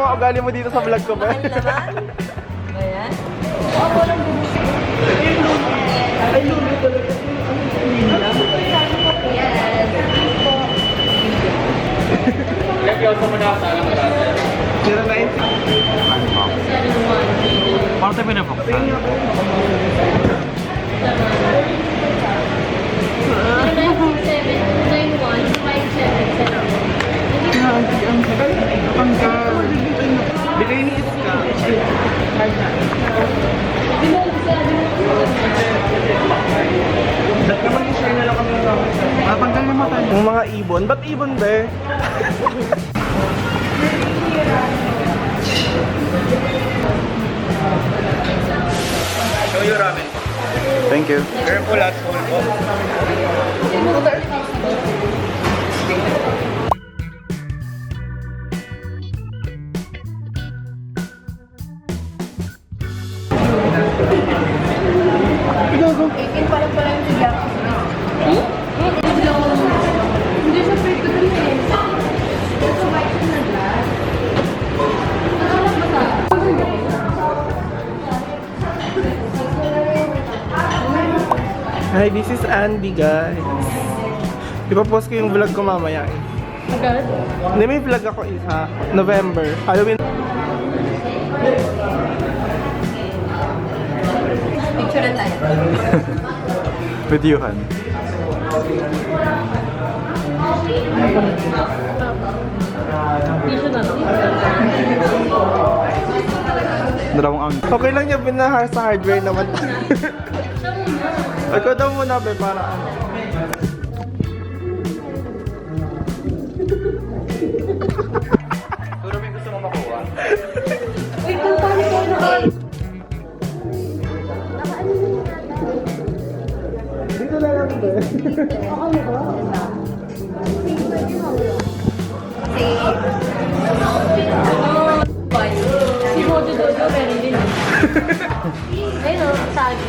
mga ugali mo dito sa vlog ko, be. Mahal naman. Ayan. Ay, lulo talaga. Yes. Seryoso mo na sa alam mo natin. 09. Paano tayo pinabuksan? Bigay ni Iska. Ba't naman i-share na lang kami ng tanggal naman tayo. Yung mga ibon. Ba't ibon, be? Show you ramen. Thank you. Careful at full po. Ikin pa lang pala yung siya. Hindi siya pwede ko rin eh. Ito white na glass. Nakalang ba sa? Hi, this is Andy, guys. Ipapost ko yung vlog ko mamaya eh. Agad? Hindi, may vlog ako isa. November. Halloween. Picture na tayo. Videohan. Picture na lang. Dalawang ang. Okay lang niya, binahar sa hardware naman. Ikaw daw muna, be, para ano. Puro may gusto mo makuha. Wait, kung paano ko na Dito na lang, be. Si Mojo Dodo meron din. Ayun o, sagi.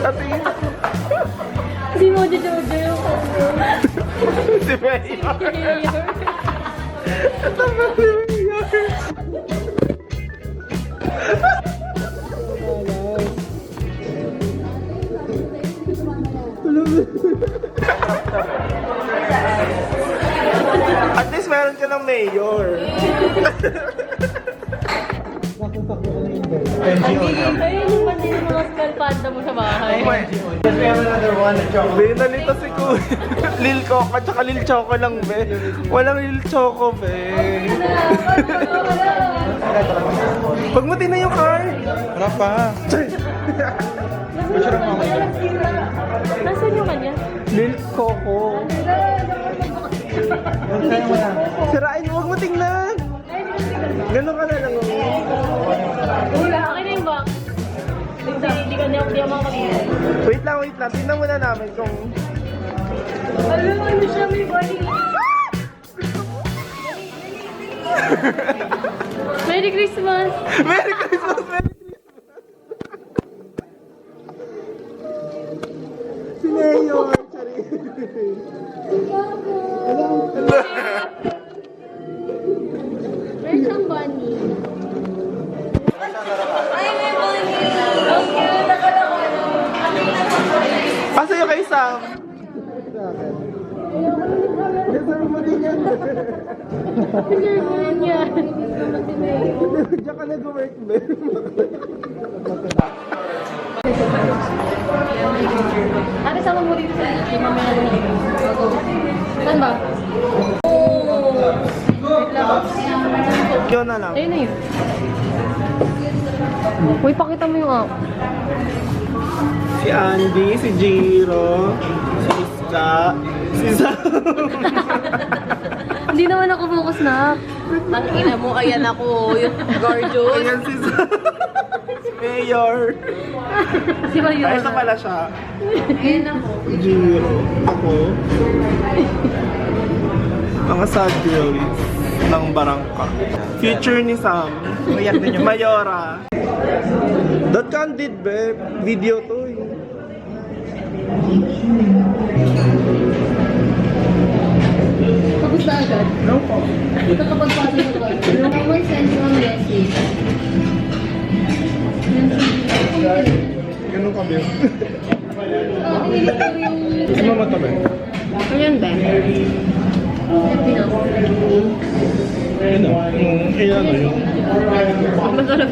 Ate, Si Mojo Dodo yung si Mayor. Ito ba si Mayor? At least meron ka ng mayor. Ayun yung pati yung mga skull panda mo sa bahay. We have another one. Be, nalito si Kuya. Lil Coco at saka Lil Choco lang, be. Walang Lil Choco, be. Pag mo na yung car. Wala pa. Nasaan yung kanya? Lil Coco. Sirain mo, huwag mo tingnan. Ganun ka na lang. Okay na yung box. Hindi ka niya makakalimutan. Wait lang. Tingnan muna namin kung... Alam mo, ano siya may body. Merry Christmas! Merry Christmas! Merry Christmas! Si Mayor! Where's ang bunny? Ay, may bunny! Ang cute! Nakala ko ano. Pasa yung kay Sam. Pinirgulan niya. Diyan ka nag-work, be. Ate, sama mo dito sa liki. Mamaya na lang. Saan ba? Wait lang. Yun na lang. Ayun na yun. Uy, pakita mo yung app. Si Andy, si Jiro, si Iska, si Sam. Hindi naman ako focus na. Tangina mo, ayan ako. Yung gorgeous. Ayan si Sam. Si Mayor. Si Mayor. Ay, ito pala siya. Ayan ako. Jiro. Ako. Mga sad girls ng Barangka. Future ni Sam. Mayora. That candid, be. Video to eh. Tapos na agad. agad. No po. Nakapagpasa mo agad. Someone sends you a message. Ganun ka, Bill. Hindi ko yung... Sino mo ito, Ben? Ayan ba? Ano? Ano yun? Masarap.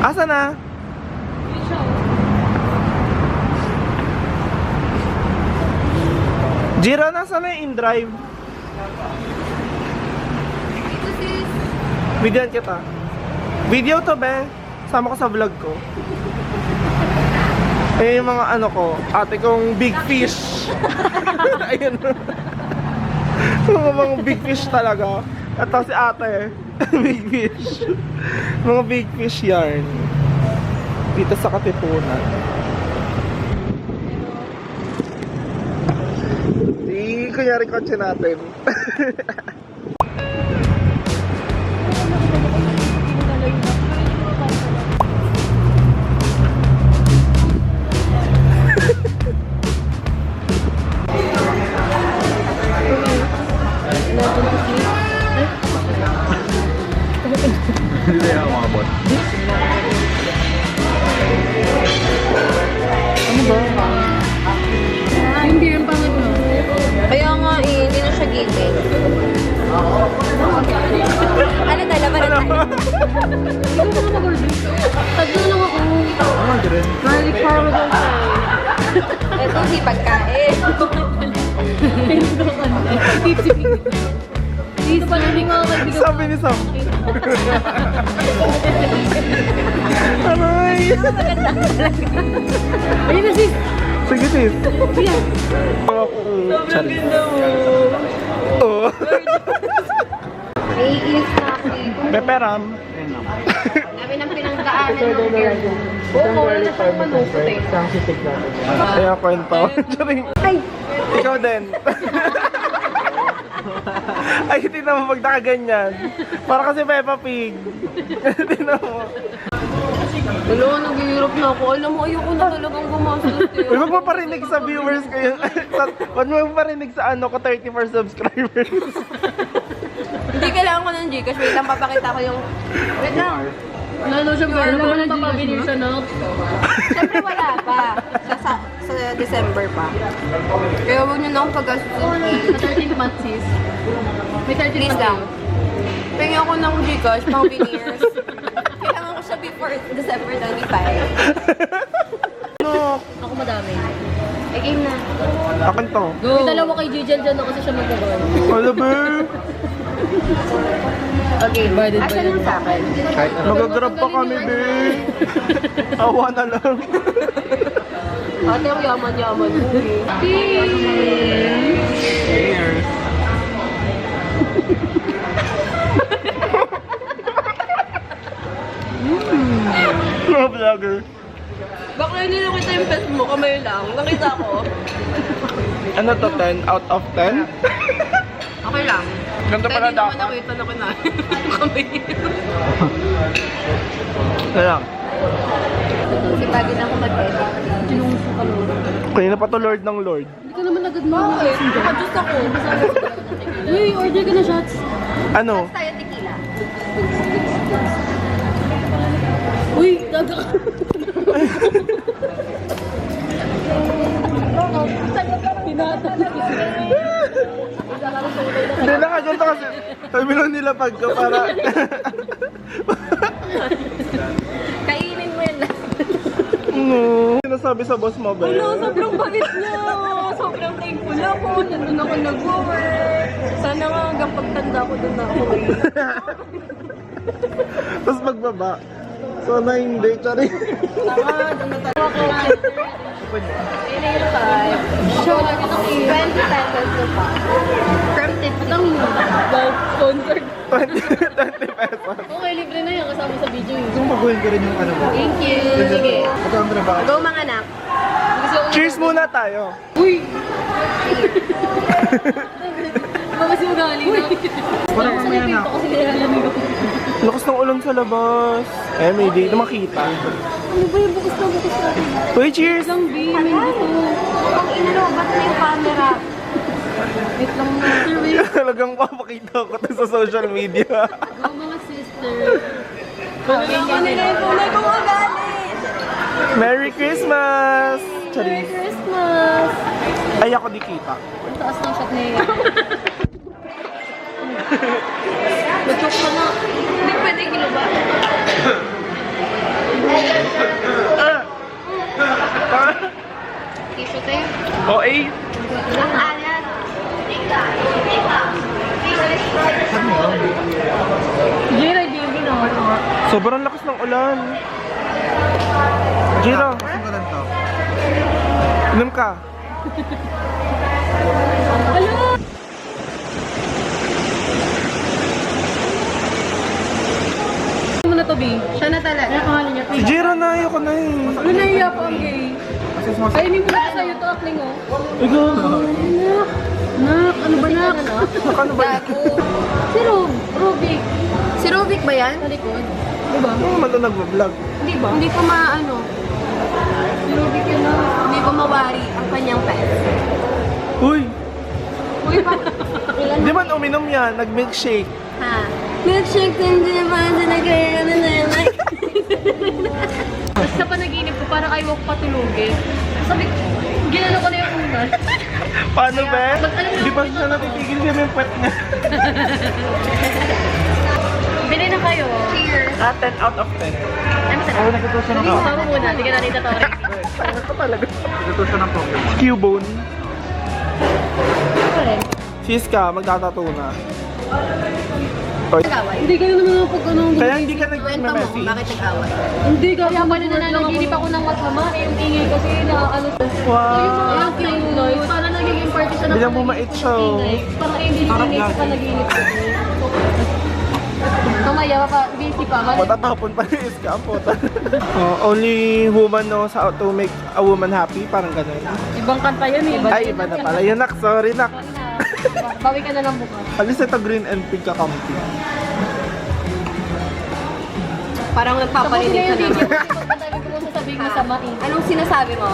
Asa na? Jiro, nasa na yung in-drive? Videoan kita. Video to, be. Sama ko sa vlog ko. Eh, yung mga ano ko, ate kong big fish. Ayun. Mga big fish talaga. At si ate, big fish. Mga big fish yarn. Dito sa Katipunan. Kunyari kotse natin. Hindi na ako makabot. Ano ba? Yung beer ang pangit mo. Kaya nga eh, hindi na siya gilid. Ano dala ba na tayo? Ikaw na nga mag-order. Tatlo lang ako. Ano din? Garlic parmesan siya. Ito si pagkain. Dito pala hindi nga kaibigan. Sabi ni Sam. Aray! Ayun na sis. Sige, sis. Yan. Sobrang ganda mo. Oo. Naiinis na ako eh. Beperam. Dami ng pinangdaanan ng beer. Oo, wala na siyang manukot eh. Kaya kwento. Charing. Ay! Ikaw din. Ay, tingnan mo pag nakaganyan. Para kasi Peppa Pig. Tingnan mo. Dalawa, nag-hirap na ako. Alam mo, ayoko na talagang gumastos eh. Uy, wag mo parinig sa viewers ko yun. Wag mo parinig sa ano ko, 34 subscribers. Hindi kailangan ko ng Gcash. Wait lang, papakita ko yung... Wait lang. Lalo siya ba? Alam mo na papabili siya na. Siyempre wala pa. Sa December pa. Kaya huwag niyo na akong pag-asusin. Sa 13th month sis. May 13th Please month lang. Pengi ako ng Gcash, pang veneers. Kailangan ko siya before December 25. No, Ako madami. Eh, game na. akin to. May dalawa kay Jijan dyan na kasi siya mag-gawin. Ano ba? Okay, Budget, asan budget. yung sa akin? Magagrab pa kami, be. Awa na lang. Ate, ang yaman-yaman mo eh. Cheers. Mga vlogger. Baka hindi nakita yung pet mo, kamay lang. Nakita ko. Ano to, 10 out of 10? Okay lang. Ganito pala Hindi naman dapat. nakita na kinain. Kamay. Ano lang. Si Pagin ako mag-edit. Tinungso ka mo. Kanina pa to Lord ng Lord. Hindi ka naman agad mo. Bakit? Nakadus ako. Uy, order ka na shots. Ano? Tayo tequila. Uy, gaga ka. Hindi na ganito kasi. Sabi lang nila pagka para. Kainin mo yan lang. No. Sinasabi sa boss mo, be. Wala, sobrang bait niya. Sobrang thankful ako. Nandun ako nag-work. Sana nga hanggang pagtanda ko doon na ako. Tapos magbaba. Sana hindi, tsari. Tama, doon na tayo ako. Show na kita 20 pesos na pa. From tip. Ang wow, sponsor. 20 pesos. Okay, libre na yan kasama sa video yun. Kung baguhin ko rin yung ano mo. Thank you. Sige. Ito ang trabaho. Go mga anak. Gusto ko Cheers muna tayo. Uy! Baka kasi magaling na. Parang mamaya na. Kasi nilalamig ako. Lakas ng ulan sa labas. Eh, may day na makita. Ano ba yung bukas natin? Uy, cheers! Isang B, nandito. Ang inano, ba't na yung camera? Wait lang na. Sir, wait. Talagang papakita ko to sa social media. Go mga sister. Ano na yung kulay ko magalit? Merry Christmas! Merry Charis. Christmas! Ay, ako di kita. Ang taas ng shot na yun. Nag-choke ka na. Hindi pwede ginuba. Tissue tayo. O, eh. Ang alat. Jira, Jira na. Sobrang lakas ng ulan. Jiro, Saan ka lang to? inom ka. Ano na to, B? Siya na talaga. Ano pangalan niya? Si Jiro na, ayoko na eh. Ano naiya po ang gay? Kainin ko na sa'yo to, akling oh. Ikaw. Nak, ano ba nak? Ano ba? Si Rubik. Si Rubik ba yan? Sa likod. Diba? Ano naman na nag-vlog? Hindi ba? Hindi ko maano. Si Rubik yun na. Hindi ko mawari ang kanyang pet. Uy, Uy, ba? di man uminom yan, nag-milkshake. Ha? Milkshake din din naman sa nagkaya na na Tapos sa panaginip ko, parang ayaw ko patulugin. Sabi ko, ginano ko na yung unan. Paano ba? Mag-alam na Di ba ako siya natitigil siya yung pet niya? Bili na kayo. Cheers. 10 out of 10. Ano sa na? Nagtutusan ng Hindi ko muna, hindi ka natin tatawarin. Ano ka talaga? Nagtutusan ng Pokemon. Cubone. Ito rin. Sis ka, magtatato na. Oy. Hindi ka naman ako pag anong Kaya hindi ka Kwento mo, nag-message. bakit nag-away? Hindi ka. Kaya pa na nanaginip ako ng masama. Yung ingay kasi na ano to. Wow. Yung noise. Parang nagiging party siya ng Hindi na bumait siya, oh. ingay. Parang hindi ko sa panaginip ko. Kamaya ka, busy pa. Matatapon pa ni Iska ang puta. Only woman knows how to make a woman happy. Parang ganun. Ibang kanta yun eh. Ay, iba na pala. Yun, nak. Sorry, nak. Bawi ka na lang bukas. Alis ito green and pink kakampi. Parang Tapos nagpapalinig na ka yung na. video. Pagkatabi ko mo sasabihin mo sa main. Anong sinasabi mo?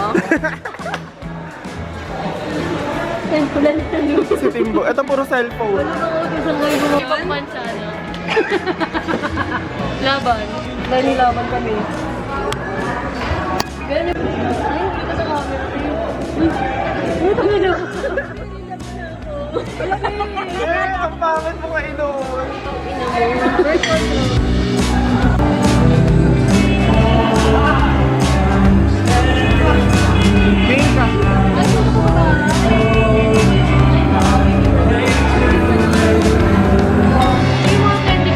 Tempulan na yun. Si Timbo. Ito puro cellphone. Ano ako isang ngayon mo? Ibang mansa na. Laban. Dahil nilaban kami. Ganun. Ay, hindi ka sa camera. Uy, tangin na. Eh, ang pangit mo nga inuun. First one. Pink ka. Ano po ba? Yung mga candy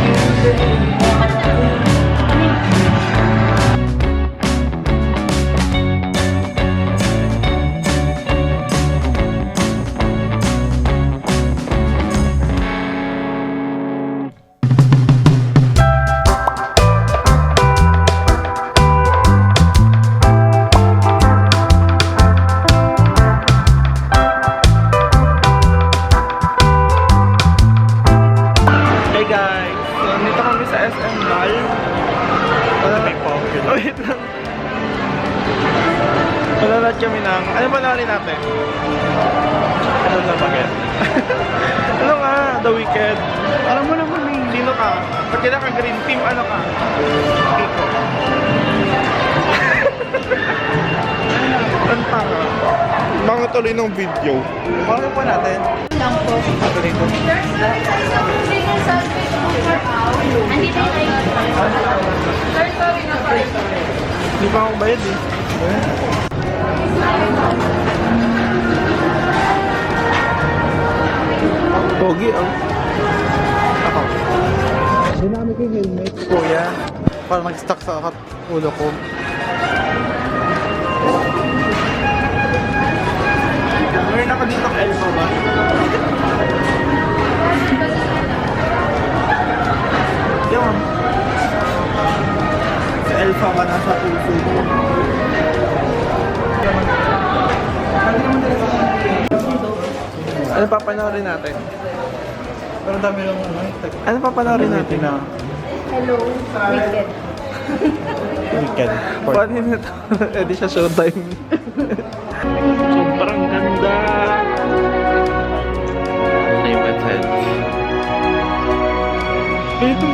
Hey guys, so nandito kami sa SM Mall. Wait lang. Manonood kami ng... Ano ba narin natin? Ano na ba yan? Ano nga? The Weeknd. Alam mo naman eh. Sino ka? Pag ka green team, ano ka? Kiko. Ang tanga. Mga tuloy ng video. Paano pa natin? Lang po. Ito dito. Chicken sandwich for hour. Andito yung ID. Sir, sorry na po. Hindi pa ako bayad eh. Pogi oh. Ako. Dinamit yung helmet. Kuya. Para mag-stuck sa ulo ko. Meron ako dito elfa ba? Yung sa elfa ka na sa puso ko. Ano papanoorin natin? Pero dami lang ano. Ano papanoorin natin? Na. Hello, Wicked. Weekend. Paano na ito? Eh di siya showtime. Sobrang ganda. Name head. Ito.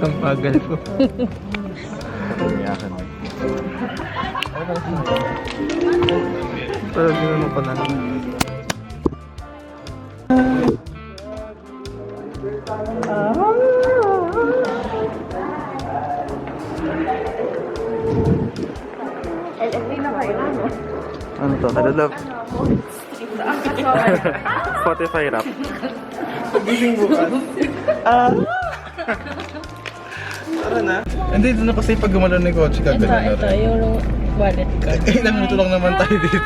Ang bagal ko. Umiyakan. Pero ginanong ko na lang. LFA na kayo, ano? Ano to? Hello love. Spotify rap. Pagising bukas. Tara na. Hindi, doon na kasi pag gumalaw ng kotse ka, ganun na rin. yung wallet card. Ilang minuto lang naman tayo dito.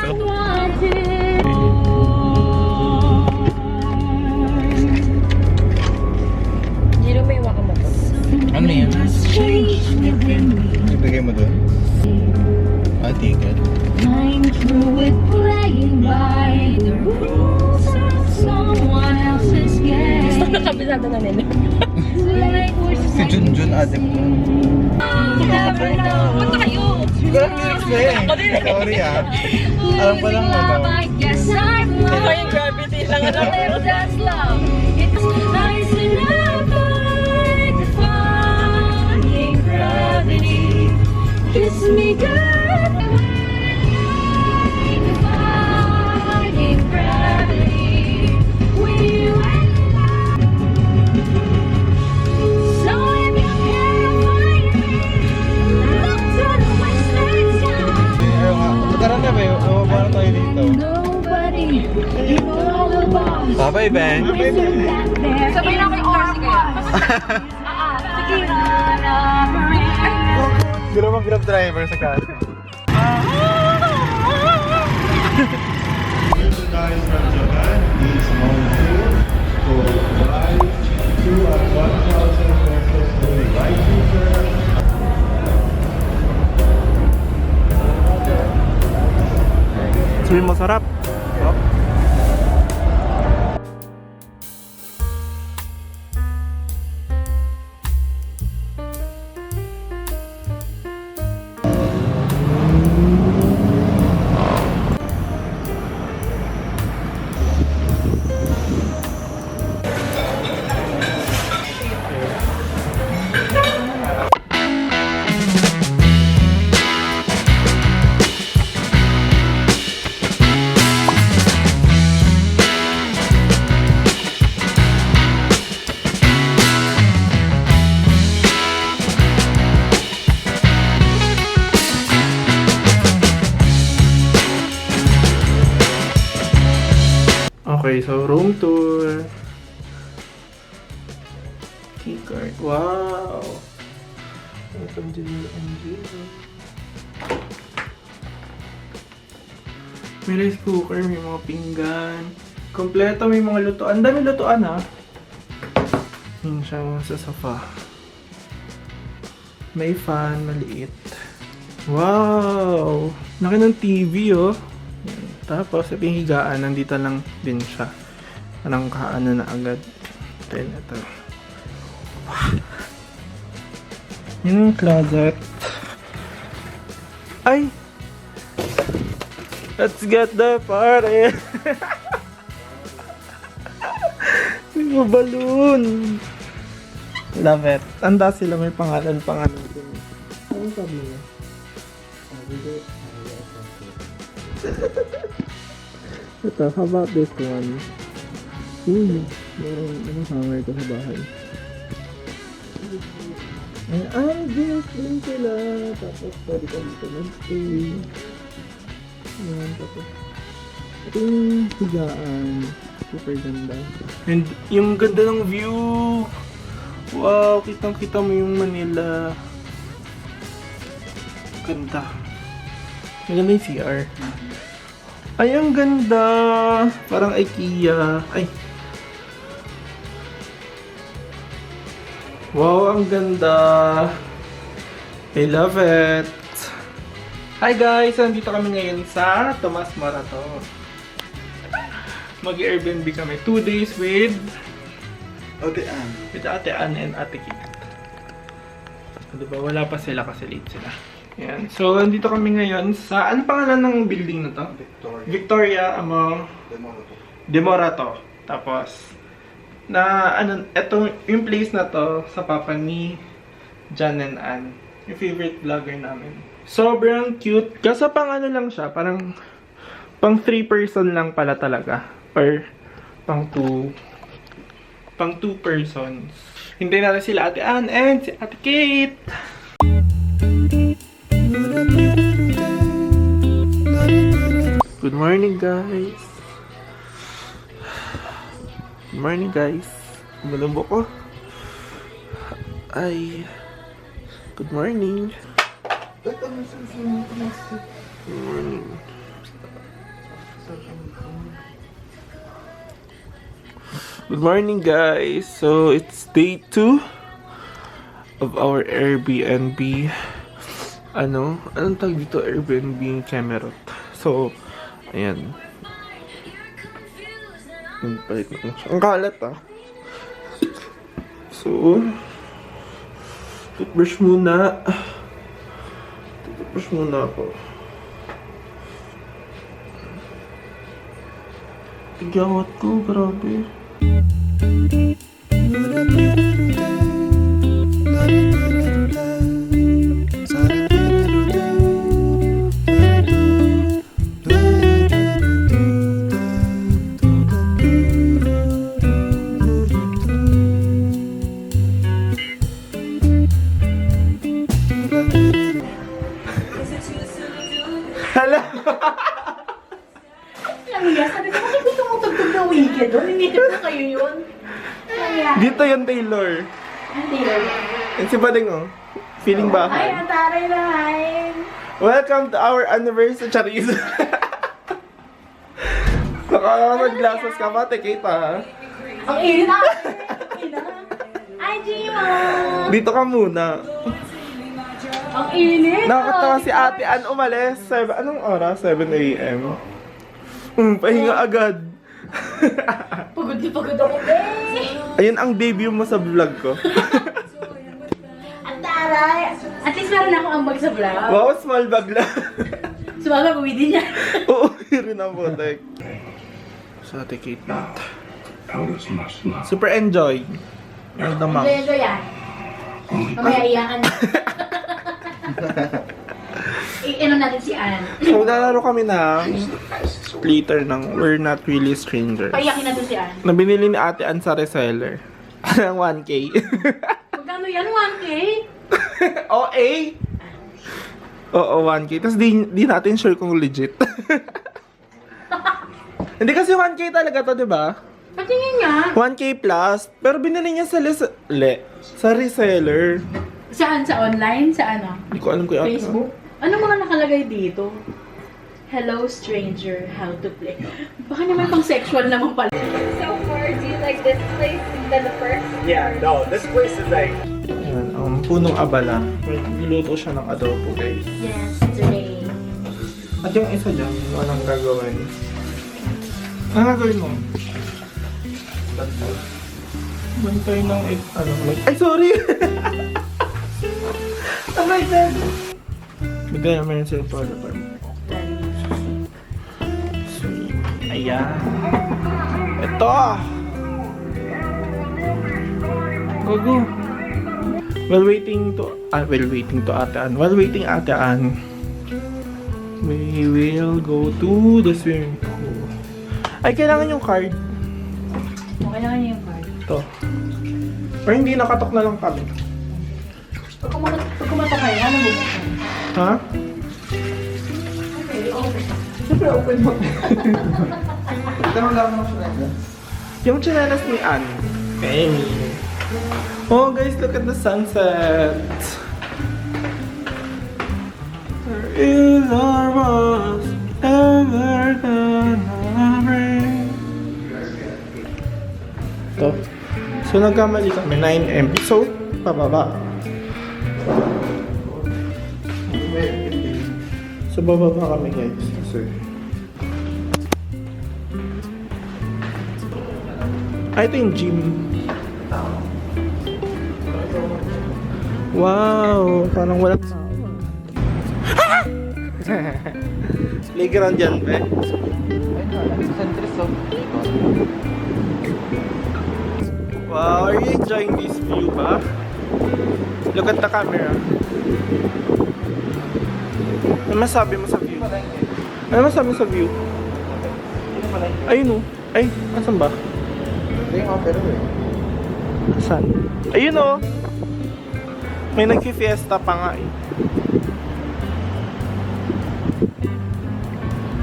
Gino, may waka mo po. Ano yan? Ibigay mo doon? Ah, ticket. I'm through with playing by the rules of someone else's game. Nakabisado na nila. Like we're Si Junjun, ate ko. never know. Punta kayo! Walang lyrics na eh. Sorry ah. Alam ko lang ano. I guess I'm Ay, wrong. yung gravity lang. Ano? That's love. It's nice enough, but defying gravity. Kiss me good. Defying gravity. When you and I. So if you can't find me, look to the western sky. Ayaw nga. Tara na ba? Mababa na tayo dito. Nobody, you know the boss. Bye-bye, Ben. Sabay na kayo kasi kaya. Dalawang grab driver sa kasi. Guys from Japan, these small tours for 5, 2 at 1,000 pesos only. Right, sir? Sabihin mo sarap. Okay, so room tour. Keycard. Wow! Welcome to the MG. May rice cooker, may mga pinggan. Kompleto, may mga lutuan. Ang dami lutuan ha. Yun siya sa sofa. May fan, maliit. Wow! Laki ng TV oh. Yan. Tapos, ito yung higaan. Nandito lang din siya. Parang kaano na agad. Then, ito. Wow! Yun yung closet. Ay! Let's get the party! Yung balloon! Love it. Tanda sila, may pangalan din. Ano sabi niya? Ito, how about this one? Uy, merong hanger ko sa bahay. Ay, guys, din sila. Tapos, pwede ka dito mag-stay. Ayan, tapos. Ito yung higaan. Super ganda. And yung ganda ng view. Wow, kitang-kita mo yung Manila. Ganda. Maganda yung CR. Ay, ang ganda. Parang IKEA. Ay. Wow, ang ganda. I love it. Hi guys, nandito kami ngayon sa Tomas Morato. Mag-Airbnb kami. 2 days with Ate Ann. Ate Ann and Ate Kit. Diba, wala pa sila kasi late sila. Ayan. So, andito kami ngayon sa... Ano pangalan ng building na to? Victoria Among Demorato. Tapos, ito, yung place na to sa papa ni Jan and Ann. Yung favorite vlogger namin. Sobrang cute. Kasi pang ano lang siya, parang pang 3 person lang pala talaga. Or pang 2 persons. Hintayin natin sila Ate Ann and si Ate Kate. Good morning, guys. Good morning, guys. Malumbo ko. Ay. Good morning. Good morning. Good morning, guys. So, it's day 2 of our Airbnb. Anong tawag dito? Airbnb Camerot. So, ayan. Ang kalat, ah. So, toothbrush muna. Toothbrush muna ako. Tigawat ko, grabe. Hala! Sabi ko, bakit dito mo tugtog na wicked doon? Initip na kayo yun. Dito yung Taylor. Hindi lang. Yan si Bading, oh. Feeling Ay, bahay. ang taray lahain. Welcome to our anniversary, Charis. Naka-glasses ka ba, Kate, ha? Ang init na. Ay, Gima. Dito ka muna. Ang init. Nakakatawa si Ate Ann umalis. Anong oras? 7 a.m. Pahinga agad. Pagod na pagod ako, eh. Ayun ang debut mo sa vlog ko. Ang taray. At least meron ako ambag sa vlog. Wow, small bag lang. Sumaga, uwi din niya. Oo, rin ang botek. Sa Ate Kate Nat. Super enjoy. Ang damang. Enjoy yan. Mamaya iyakan. Ano natin si Ann. So, nalaro kami ng splitter ng We're Not Really Strangers. Paiyakin natin si Ann. Na binili ni Ate Ann sa reseller. Ng 1K. Magkano yan? 1K? OA? Oo, 1K. Tapos di natin sure kung legit. Hindi kasi 1K talaga to, di ba? Patingin nga. 1K plus. Pero binili niya sa sa reseller. Saan? Sa online? Sa ano? Hindi ko alam kung yung Facebook? Ano mga nakalagay dito? Hello stranger, how to play. Baka naman pang sexual naman pala. So far, do you like this place than the first? Yeah, no, this place is like... Ayan, punong abala. Niluto siya ng adobo, guys. Yes, today. At yung isa dyan, walang gagawin. Ano gagawin mo? Bantay ng ay, sorry! Oh my God! Bigay naman yung cellphone. So, ayan. Ito! Go! While waiting to Ate Ann. While waiting Ate Ann, we will go to the swimming pool. Ay, kailangan yung card. Okay naman yung card. Ito. Or hindi, nakatok na lang kami. Pag kumato kayo, ano mo? Ha? Okay, open. Siyempre open mo. Yung chinelas ni Ann. Amy. Oh guys, look at the sunset. There is our was ever gonna bring. Ito. So nagkamali kami, 9M. So, pababa. So bababa kami guys. Kasi Ay, ito yung gym. Wow, parang walang tao. Playground yan, be. Wow, are you enjoying this view ba? Look at the camera. Ano masabi mo sa view? Ano masabi mo sa view? Ayun o. Ay, asan ba? Asan? Ayun o. May nagfi-fiesta pa nga eh.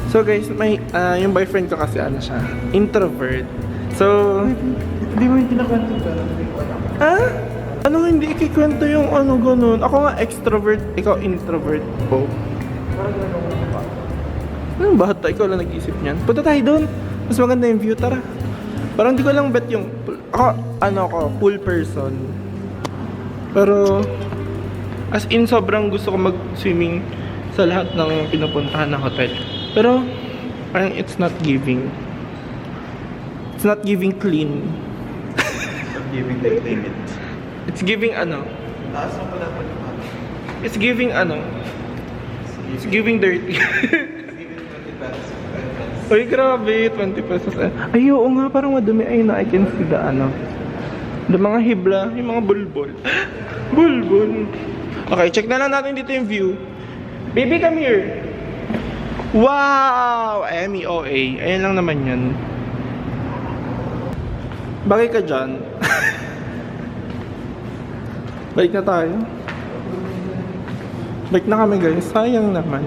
So guys, may yung boyfriend ko kasi ano siya, introvert. So, Hindi mo yung kinakwento ka. ah? Ano hindi ikikwento yung ano ganun? Ako nga extrovert, ikaw introvert. Oh. Anong bata? Ikaw lang nag-isip niyan. Punta tayo doon. Mas maganda yung view, tara. Parang hindi ko lang bet yung... Ako, pool person. Pero... As in, sobrang gusto ko mag-swimming sa lahat ng pinupuntahan na hotel. Pero, parang it's not giving. It's not giving clean. Giving the limit. It's giving ano? Taas mo pala pa naman. It's giving ano? It's giving dirty. Giving 20 pesos. Uy, grabe, 20 pesos. Ay, oo nga, parang madumi. Ay, na, I can see the ano. The mga hibla, yung mga bulbul. Bulbul. Okay, check na lang natin dito yung view. Baby, come here. Wow! MEOA. Ayan lang naman yan. Bagay ka dyan. Balik na tayo. Balik na kami guys. Sayang naman.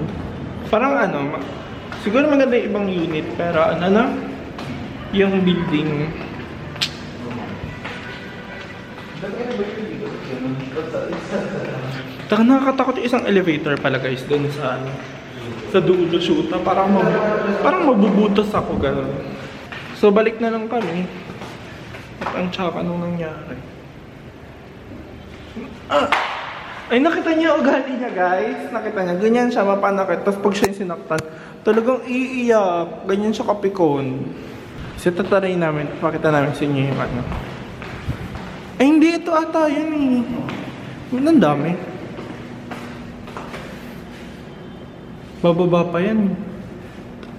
Parang ano, siguro maganda yung ibang unit. Pero ano na, yung building. Taka nakakatakot yung isang elevator pala guys. Doon sa ano, sa dulo shoot na parang mabubutas ako gano'n. So balik na lang kami. At ang tsaka nung nangyari. Ay, nakita niya ugali niya, guys. Nakita niya. Ganyan siya, mapanakit. Tapos pag siya yung sinaktan, talagang iiyak. Ganyan siya kapikon. So, tataray namin. Pakita namin sa inyo yung ano. Ay, hindi. Ito ata yun eh. Ang dami. Bababa pa yan.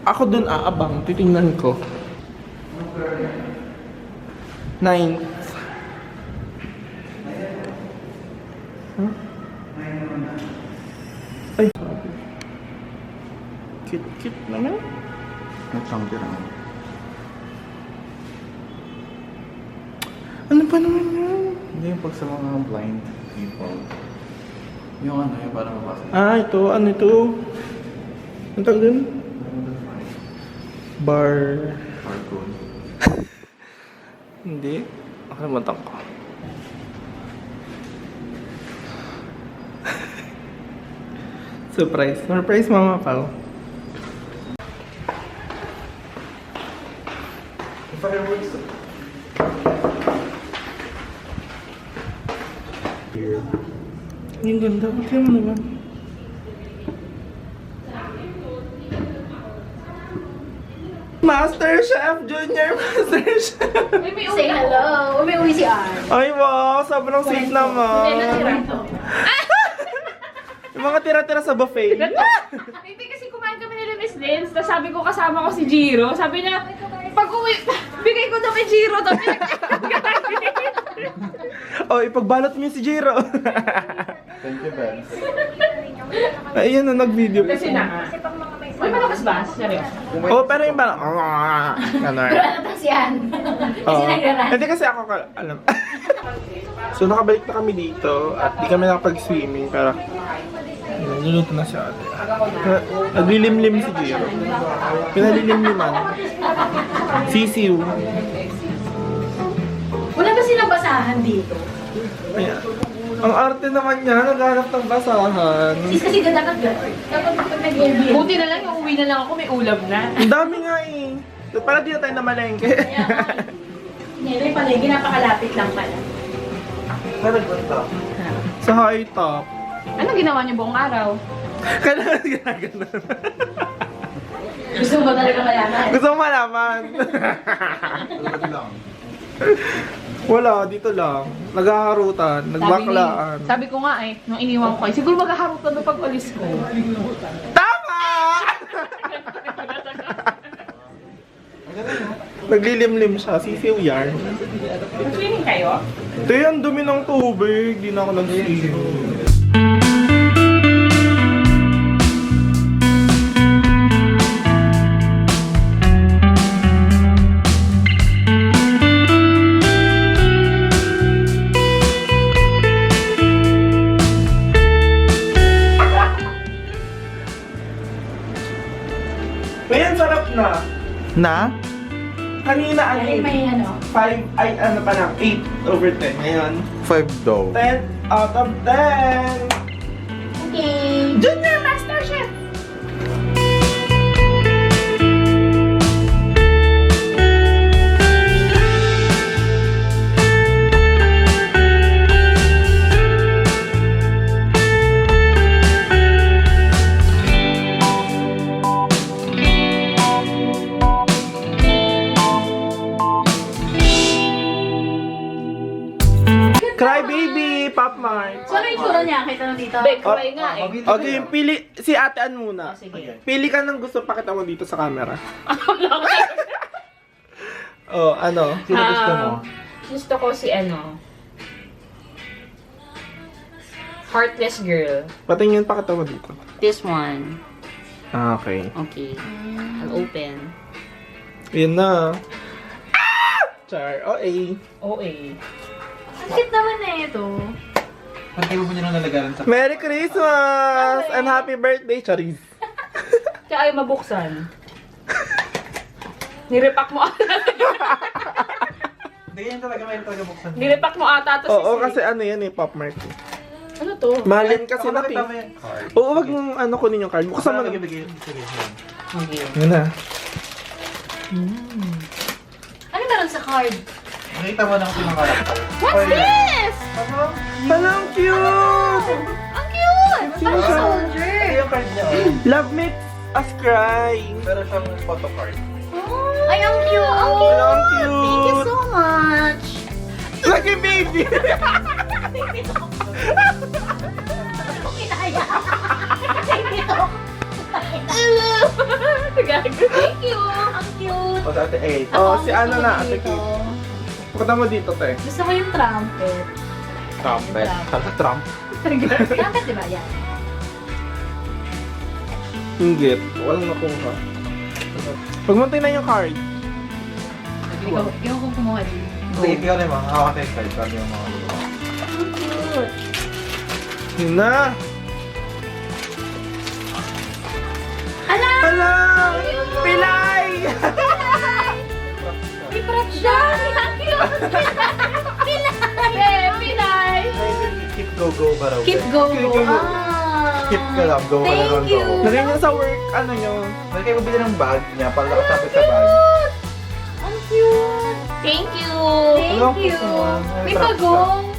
Ako dun aabang. Titingnan ko. 9. Huh? Ay, sabi. Cute naman. Nagsampi lang. Ano pa naman yan? Hindi yung pag sa mga blind people. Yung ano, yung parang mapasok. Ah, ito. Ano ito? Ang tawag dun? Bar. Hardcore. Hindi. Nakalimutan ko. Surprise. Surprise, Mama Pao. Fireworks. Here. Ang ganda. Tingnan mo naman. Master Chef Junior, Master Chef. Say hello. Uwi si Ann. Ay, wow. Sobrang sweet naman. Yung mga tira-tira sa buffet. Hindi kasi kumain kami nila Miss Lens, tapos sabi ko kasama ko si Jiro. Sabi niya, pag uwi, bigay ko daw kay Jiro. Oh, ipagbalot mo yung si Jiro. Thank you, Ben. Ayun na, nag-video. Kasi na nga. Uy, malakas ba? Seryoso. Oh, pero yung parang, gano'n. Tapos yan. Oo. Hindi kasi ako, alam. So, nakabalik na kami dito at di kami nakapag-swimming pero niluluto na si ate. Naglilimlim si Jiro. Pinalilimliman. Sisiw. Wala ba silang basahan dito? Ayan. Ang arte naman niya, naghanap ng basahan. Sis kasi dapat pag nag-LB. Buti na lang, yung uwi na lang ako, may ulam na. Ang dami nga eh. Para di na tayo namalengke. Ngayon pala, ginapakalapit lang pala. Sa high top. Anong ginawa niyo buong araw? Kailangan ginaganon. Gusto mo ba talaga malaman? Gusto mo malaman? Tulad lang. Wala, dito lang. Naghaharutan, nagbaklaan. Sabi ko nga eh, nung iniwan ko, siguro maghaharutan na pag alis ko. Tama! Naglilimlim siya, sisiw yarn. Swimming kayo? Ito yan, dumi ng tubig. Di na ako nag-swimming. Ayan, sarap na. Na? Kanina, ano? May ano. 5, ay ano pa lang, 8/10. Ngayon, 5 daw. 10 out of 10. Okay. Junior Master Chef! Cry Baby, Pop Mart. So, ano yung itsura niya? Kita na dito. Bek, kumain nga eh. Okay, pili, si Ate Ann muna. Sige. Pili ka ng gusto, pakita mo dito sa camera. Oh, ano? Sino gusto mo? Gusto ko si ano, Heartless Girl. Patingin, pakita mo dito. This one. Ah, okay. Okay. I'll open. Yun na. Char, okay. OA. Ang cute naman na ito. Pantay mo niya nang lalagaran sa... Merry Christmas! And happy birthday, Charis. Kaya ay mabuksan. Nirepack mo ata. Hindi yan talaga, may talaga buksan. Nirepack mo ata to Oo, si kasi ano yan eh, Pop Mart. Ano to? Malin kasi Ako na nakita mo yan. Oo, wag mong ano kunin yung card. Buksan mo na. Bigay. Sige. Okay. Yun na. Ano meron sa card? Nakita mo na kung sinong karakter. What's this? Ang cute! Ang cute! Ang soldier. Ito yung card niya. Oh. Love makes us cry. Meron siyang photo card. Ay, ang cute. Ang cute. Ang cute. Thank you so much. Lucky baby! Kinaya. Gago. Thank you. Ang cute. O, dati 8. Oh, Ako, si ano gusto na, ko ate dito. cute. Pakita mo dito, te. Gusto ko yung trumpet. Trumpet. Saan sa Trump? Trumpet, di ba? Yan. Inggit. Walang nakuha. Pagmuntay na yung card. Ikaw, ikaw kung kumuha din. Hindi, ikaw na yung mga hawak yung card. Kami yung mga Ang cute. Yun na. Ala! Hala! Pilay! May prep siya! Ang cute! Eh, Pinay! Keep go ba raw? Keep going. Keep go. Ah. Keep ka lang. Go ka Thank lang. you. Go. Lagay niyo sa work, ano nyo. Lagay ko bili ng bag niya para nakasabit sa bag. Ang cute! Thank you! Thank you! May pagong!